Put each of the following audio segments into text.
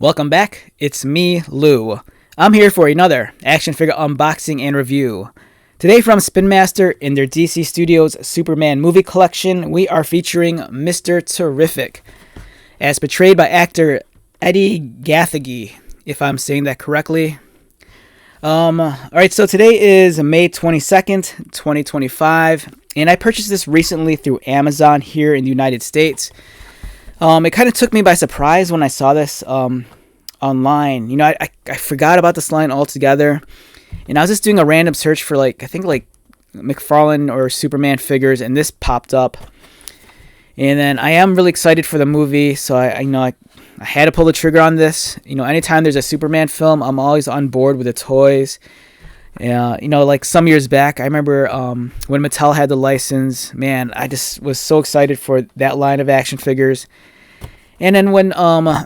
Welcome back, it's me, Lou. I'm here for another action figure unboxing and review. Today from Spin Master in their DC Studios Superman movie collection, we are featuring Mr. Terrific, as portrayed by actor Eddie Gathegi, if I'm saying that correctly. Alright, so today is May 22nd, 2025, and I purchased this recently through Amazon here in the United States. It kind of took me by surprise when I saw this online. You know, I forgot about this line altogether, and I was just doing a random search for I think McFarlane or Superman figures, and this popped up. And then I am really excited for the movie, so I had to pull the trigger on this. You know, anytime there's a Superman film, I'm always on board with the toys. Like some years back, I remember when Mattel had the license. Man, I just was so excited for that line of action figures. And then when the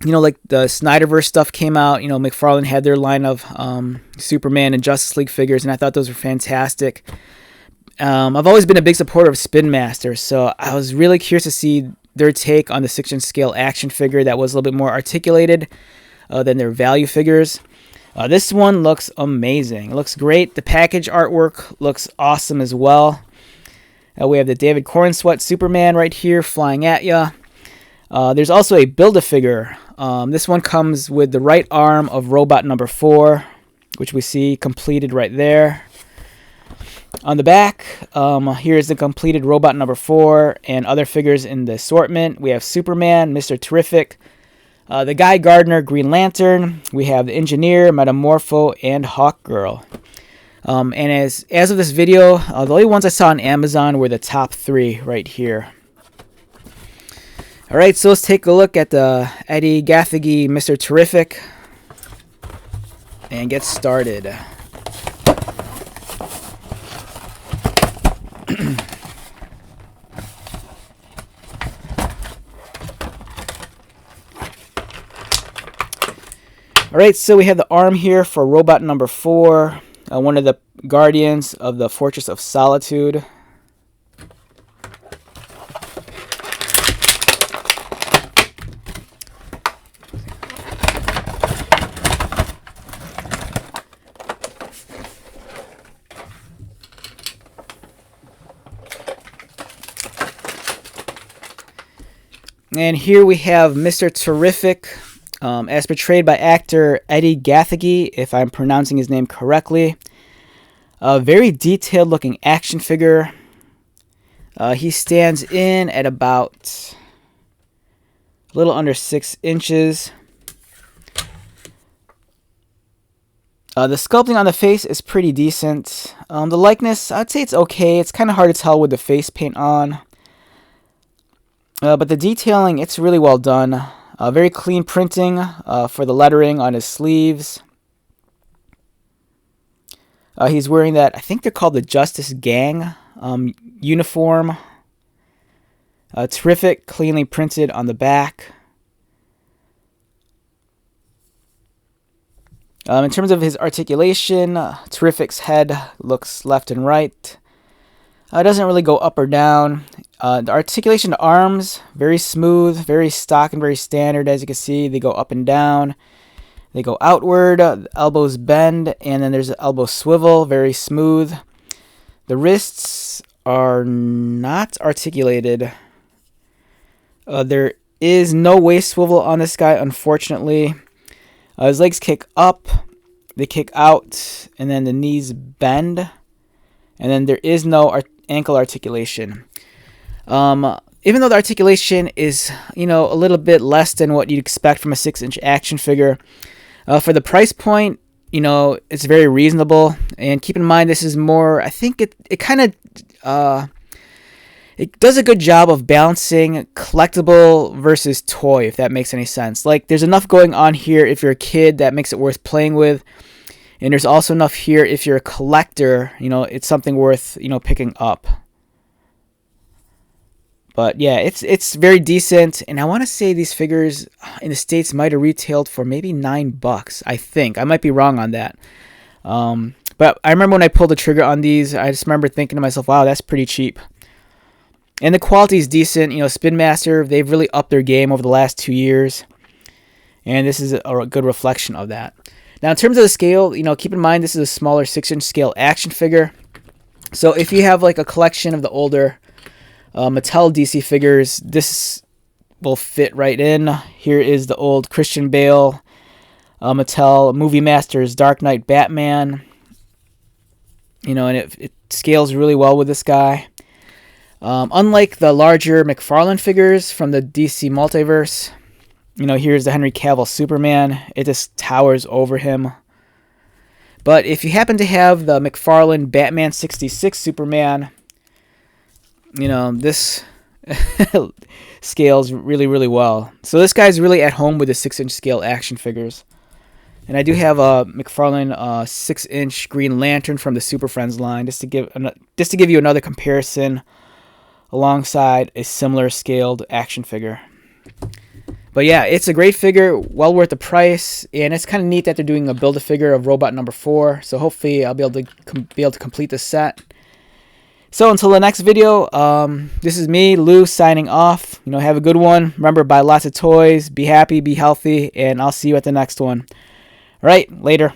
Snyderverse stuff came out, McFarlane had their line of Superman and Justice League figures, and I thought those were fantastic. I've always been a big supporter of Spin Master, so I was really curious to see their take on the 6-inch scale action figure that was a little bit more articulated than their value figures. This one looks amazing. It looks great. The package artwork looks awesome as well. We have the David Cornsweet Superman right here flying at ya. There's also a Build-A-Figure. This one comes with the right arm of robot number 4, which we see completed right there. On the back, here's the completed robot number 4 and other figures in the assortment. We have Superman, Mr. Terrific, the Guy Gardner Green Lantern. We have the Engineer, Metamorpho, and Hawkgirl. And as of this video, the only ones I saw on Amazon were the top 3 right here. Alright, so let's take a look at the Eddie Gathegi Mr. Terrific and get started. Alright, so we have the arm here for robot number 4, one of the guardians of the Fortress of Solitude. And here we have Mr. Terrific, as portrayed by actor Eddie Gathegi, if I'm pronouncing his name correctly. A very detailed looking action figure. He stands in at about a little under 6 inches. The sculpting on the face is pretty decent. The likeness, I'd say it's okay. It's kind of hard to tell with the face paint on. But the detailing, it's really well done. Very clean printing for the lettering on his sleeves. He's wearing that, I think they're called the Justice Gang uniform. Terrific, cleanly printed on the back. In terms of his articulation, Terrific's head looks left and right. It doesn't really go up or down. The articulation of arms, very smooth, very stock and very standard. As you can see, they go up and down. They go outward, the elbows bend, and then there's an elbow swivel, very smooth. The wrists are not articulated. There is no waist swivel on this guy, unfortunately. His legs kick up, they kick out, and then the knees bend. And then there is no ankle articulation. Even though the articulation is, a little bit less than what you'd expect from a 6-inch action figure, for the price point, it's very reasonable. And keep in mind, this is more, I think it kind of, it does a good job of balancing collectible versus toy, if that makes any sense. Like, there's enough going on here if you're a kid that makes it worth playing with. And there's also enough here if you're a collector, it's something worth, picking up. But yeah, it's very decent, and I want to say these figures in the States might have retailed for maybe $9, I think. I might be wrong on that. But I remember when I pulled the trigger on these, I just remember thinking to myself, wow, that's pretty cheap. And the quality is decent. Spin Master, they've really upped their game over the last 2 years. And this is a good reflection of that. Now, in terms of the scale, keep in mind this is a smaller 6-inch scale action figure. So if you have like a collection of the older Mattel DC figures, this will fit right in. Here is the old Christian Bale Mattel Movie Masters Dark Knight Batman. And it scales really well with this guy. Unlike the larger McFarlane figures from the DC Multiverse, here's the Henry Cavill Superman. It just towers over him. But if you happen to have the McFarlane Batman 66 Superman, this scales really, really well. So this guy's really at home with the 6-inch scale action figures. And I do have a McFarlane 6-inch Green Lantern from the Super Friends line, just to give you another comparison alongside a similar scaled action figure. But yeah, it's a great figure, well worth the price, and it's kind of neat that they're doing a Build-A-Figure of Robot number 4. So hopefully I'll be able to complete the set. So until the next video, this is me, Lou, signing off. Have a good one. Remember, buy lots of toys, be happy, be healthy, and I'll see you at the next one. All right, later.